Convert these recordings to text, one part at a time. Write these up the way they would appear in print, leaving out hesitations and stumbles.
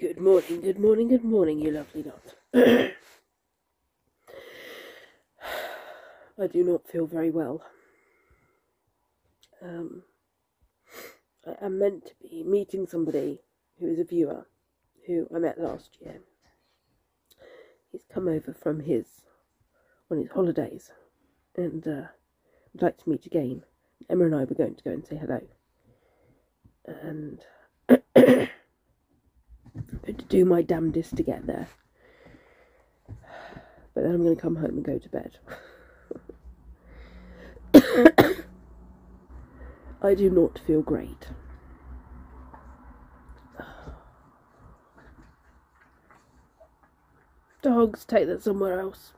Good morning, good morning, good morning, you lovely lot. I do not feel very well. I am meant to be meeting somebody who is a viewer who I met last year. He's come over from on his holidays and would like to meet again. Emma and I were going to go and say hello. And I'm going to do my damnedest to get there. But then I'm going to come home and go to bed. I do not feel great. Dogs, take that somewhere else.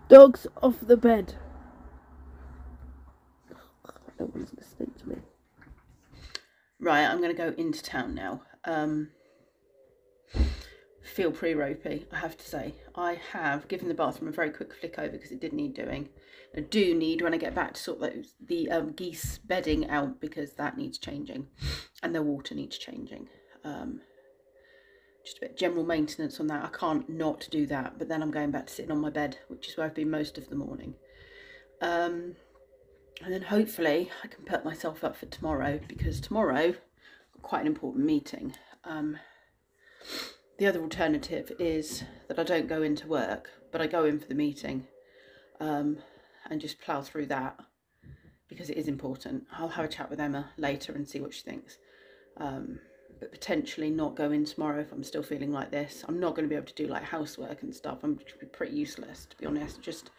Dogs, off the bed. No one's listening to me. Right, I'm going to go into town now. Feel pretty ropey, I have to say. I have given the bathroom a very quick flick over because it did need doing. I do need, when I get back, to sort the geese bedding out because that needs changing and the water needs changing. Just a bit of general maintenance on that. I can't not do that, but then I'm going back to sitting on my bed, which is where I've been most of the morning. And then hopefully I can put myself up for tomorrow, because tomorrow I've got quite an important meeting. The other alternative is that I don't go into work, but I go in for the meeting and just plough through that because it is important. I'll have a chat with Emma later and see what she thinks. But potentially not go in tomorrow if I'm still feeling like this. I'm not going to be able to do like housework and stuff. I'm just pretty useless, to be honest. Just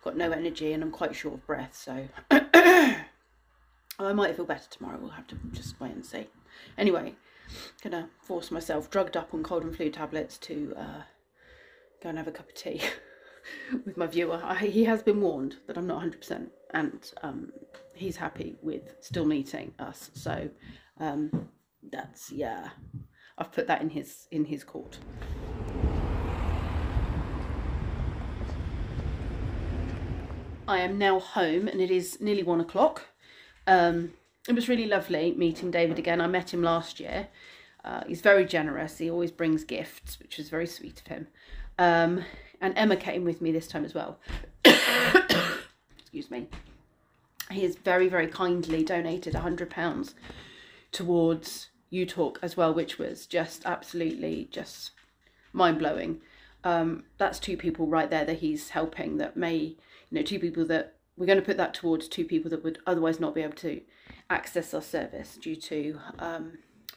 got no energy and I'm quite short of breath. So I might feel better tomorrow. We'll have to just wait and see. Anyway, gonna force myself, drugged up on cold and flu tablets, to go and have a cup of tea with my viewer. He has been warned that I'm not 100%, and he's happy with still meeting us. So that's, yeah, I've put that in his court. I am now home and it is nearly 1 o'clock. It was really lovely meeting David again. I met him last year. He's very generous. He always brings gifts, which was very sweet of him. And Emma came with me this time as well. Excuse me. He has very, very kindly donated £100 towards UTalk as well, which was just absolutely just mind-blowing. That's 2 people right there that he's helping, that may, 2 people that we're going to put that towards 2 people that would otherwise not be able to access our service due to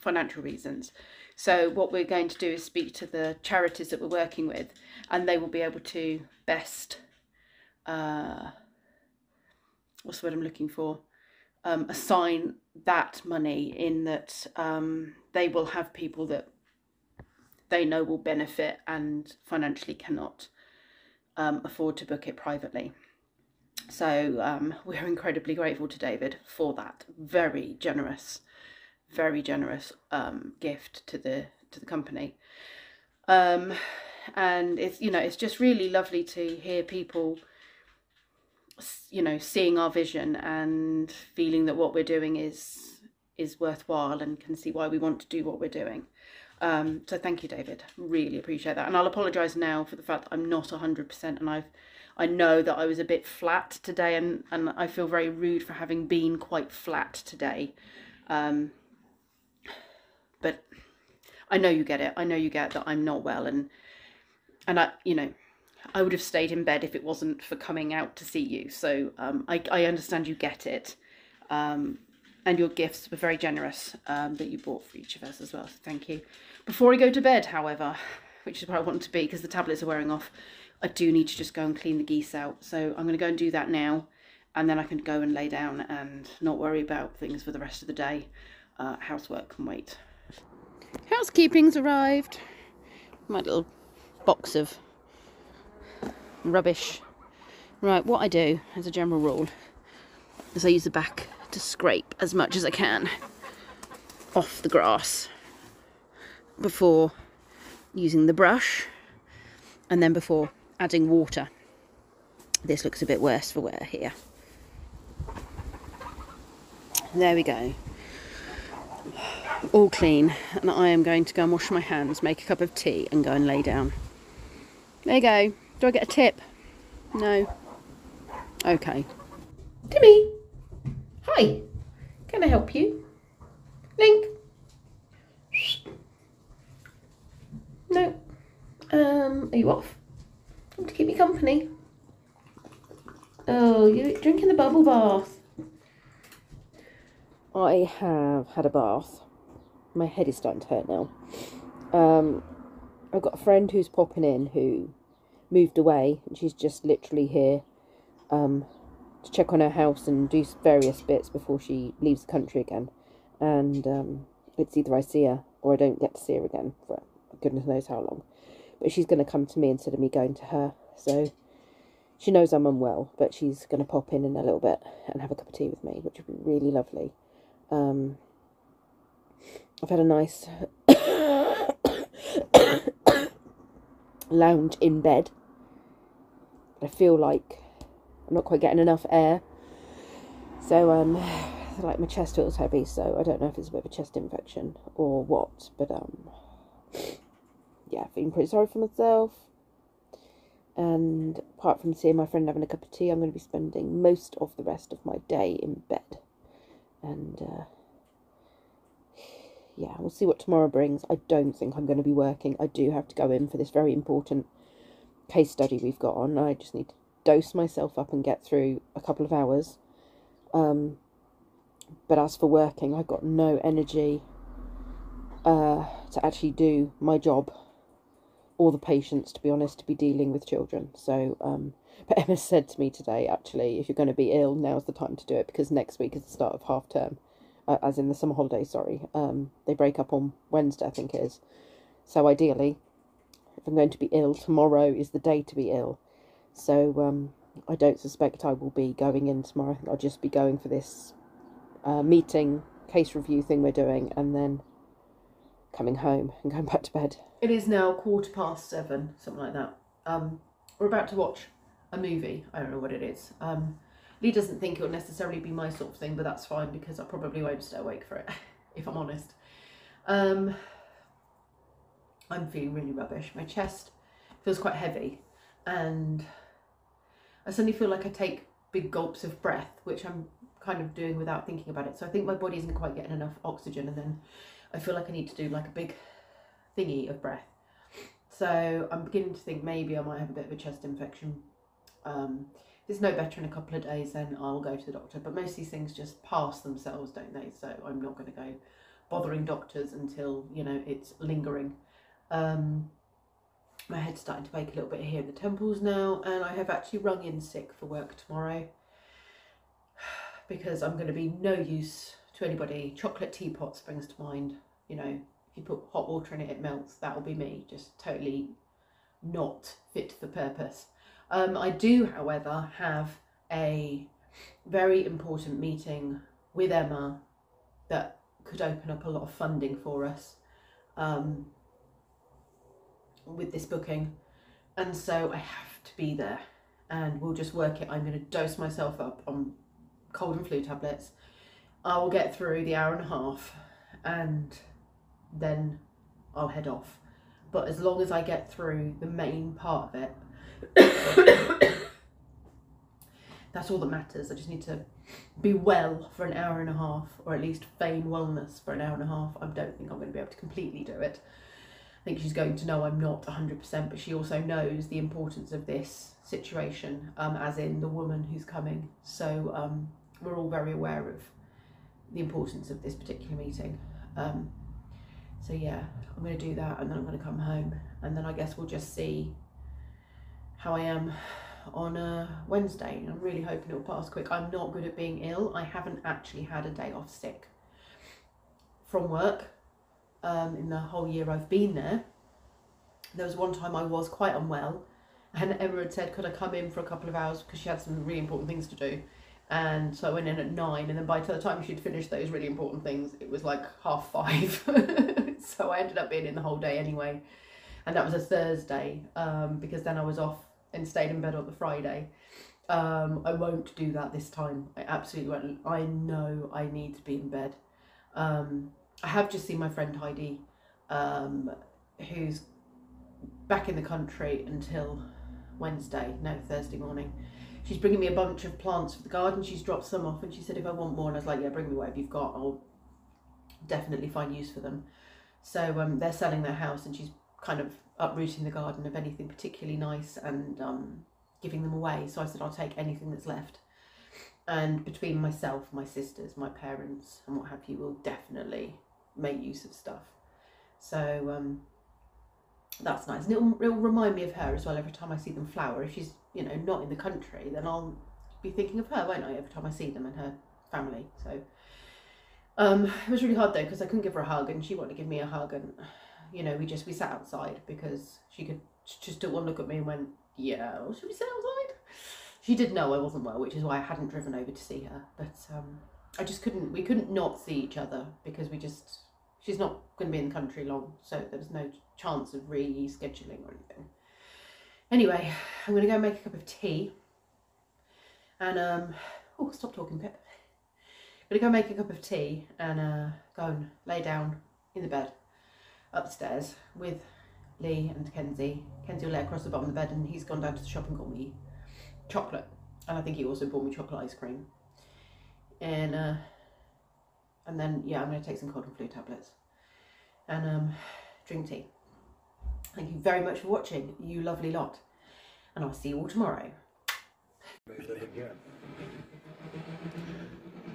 financial reasons. So what we're going to do is speak to the charities that we're working with, and they will be able to best, what's the word I'm looking for, assign that money, in that they will have people that they know will benefit and financially cannot afford to book it privately. So we're incredibly grateful to David for that very generous gift to the company. And it's, it's just really lovely to hear people, seeing our vision and feeling that what we're doing is worthwhile and can see why we want to do what we're doing. So thank you, David. Really appreciate that. And I'll apologise now for the fact that I'm not 100%, and I know that I was a bit flat today, and I feel very rude for having been quite flat today. But I know you get it. I know you get that I'm not well, and I, I would have stayed in bed if it wasn't for coming out to see you. So I understand you get it. And your gifts were very generous, that you bought for each of us as well. So thank you. Before I go to bed, however, which is where I want to be because the tablets are wearing off, I do need to just go and clean the geese out. So I'm going to go and do that now, and then I can go and lay down and not worry about things for the rest of the day. Housework can wait. Housekeeping's arrived. My little box of rubbish. Right, what I do as a general rule is I use the back to scrape as much as I can off the grass before using the brush, and then before adding water. This looks a bit worse for wear here. There we go. all clean, and I am going to go and wash my hands, make a cup of tea and go and lay down. There you go. Do I get a tip? No. Okay. Timmy! Hi! Can I help you? Link? No. Are you off? Want to keep me company? Oh, you're drinking the bubble bath. I have had a bath. My head is starting to hurt now. I've got a friend who's popping in who moved away, and she's just literally here to check on her house and do various bits before she leaves the country again. And it's either I see her or I don't get to see her again for goodness knows how long. But she's going to come to me instead of me going to her. So she knows I'm unwell, but she's going to pop in a little bit and have a cup of tea with me, which would be really lovely. I've had a nice lounge in bed. I feel like I'm not quite getting enough air. So, like my chest feels heavy, so I don't know if it's a bit of a chest infection or what, but, yeah, feeling pretty sorry for myself. And apart from seeing my friend having a cup of tea, I'm going to be spending most of the rest of my day in bed. And, yeah, we'll see what tomorrow brings. I don't think I'm going to be working. I do have to go in for this very important case study we've got on. I just need to dose myself up and get through a couple of hours. But as for working, I've got no energy to actually do my job or the patients, to be honest, to be dealing with children. So, but Emma said to me today, actually, if you're going to be ill, now's the time to do it, because next week is the start of half term. As in the summer holiday, sorry. They break up on Wednesday, I think it is. So ideally, if I'm going to be ill, tomorrow is the day to be ill. So I don't suspect I will be going in tomorrow. I think I'll just be going for this meeting, case review thing we're doing, and then coming home and going back to bed. It is now 7:15, something like that. We're about to watch a movie. I don't know what it is. Lee doesn't think it'll necessarily be my sort of thing, but that's fine because I probably won't stay awake for it, if I'm honest. I'm feeling really rubbish. My chest feels quite heavy, and I suddenly feel like I take big gulps of breath, which I'm kind of doing without thinking about it. So I think my body isn't quite getting enough oxygen, and then I feel like I need to do like a big thingy of breath. So I'm beginning to think maybe I might have a bit of a chest infection. If it's no better in a couple of days, then I'll go to the doctor. But most of these things just pass themselves, don't they? So I'm not going to go bothering doctors until, you know, it's lingering. My head's starting to ache a little bit here in the temples now, and I have actually rung in sick for work tomorrow because I'm going to be no use to anybody. Chocolate teapot springs to mind. You know, if you put hot water in it, it melts. That will be me, just totally not fit for purpose. I do, however, have a very important meeting with Emma that could open up a lot of funding for us with this booking, and so I have to be there, and we'll just work it. I'm going to dose myself up on cold and flu tablets. I will get through the hour and a half and then I'll head off. But as long as I get through the main part of it, that's all that matters. I just need to be well for an hour and a half, or at least feign wellness for an hour and a half. I don't think I'm going to be able to completely do it. I think she's going to know I'm not 100%, but she also knows the importance of this situation, as in the woman who's coming. So we're all very aware of the importance of this particular meeting. So yeah, I'm going to do that, and then I'm going to come home, and then I guess we'll just see how I am on Wednesday. I'm really hoping it'll pass quick. I'm not good at being ill. I haven't actually had a day off sick from work in the whole year I've been there. There was one time I was quite unwell, and Emma had said, could I come in for a couple of hours because she had some really important things to do. And so I went in at 9, and then by the time she'd finished those really important things, it was like 5:30. So I ended up being in the whole day anyway. And that was a Thursday, because then I was off and stayed in bed on the Friday. I won't do that this time. I absolutely won't. I know I need to be in bed. I have just seen my friend Heidi, who's back in the country until Thursday morning. She's bringing me a bunch of plants for the garden. She's dropped some off and she said if I want more, and I was like, yeah, bring me whatever you've got, I'll definitely find use for them. So they're selling their house and she's kind of uprooting the garden of anything particularly nice and giving them away. So I said I'll take anything that's left. And between myself, my sisters, my parents and what have you, will definitely make use of stuff. So that's nice. And it'll remind me of her as well every time I see them flower. If she's, you know, not in the country, then I'll be thinking of her, won't I, every time I see them and her family. So it was really hard though, because I couldn't give her a hug and she wanted to give me a hug, and you know, we sat outside because she just took one look at me and went, yeah, well, should we sit outside? She did know I wasn't well, which is why I hadn't driven over to see her. But we couldn't not see each other because she's not going to be in the country long, so there was no chance of rescheduling or anything. Anyway, I'm going to go make a cup of tea and oh, stop talking, Pip. I'm going to go make a cup of tea and go and lay down in the bed upstairs with Lee and Kenzie. Kenzie will lay across the bottom of the bed, and he's gone down to the shop and got me chocolate, and I think he also bought me chocolate ice cream. And then yeah, I'm going to take some cold and flu tablets and drink tea. Thank you very much for watching, you lovely lot, and I'll see you all tomorrow.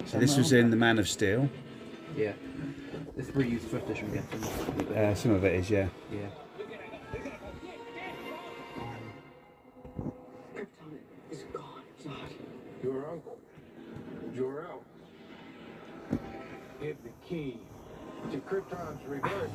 So this was in The Man of Steel. Yeah. This is reused footage from getting. Some of it is, yeah. Yeah. Krypton is gone, Zod. Your uncle, Jor-El, hid the key to Krypton's rebirth.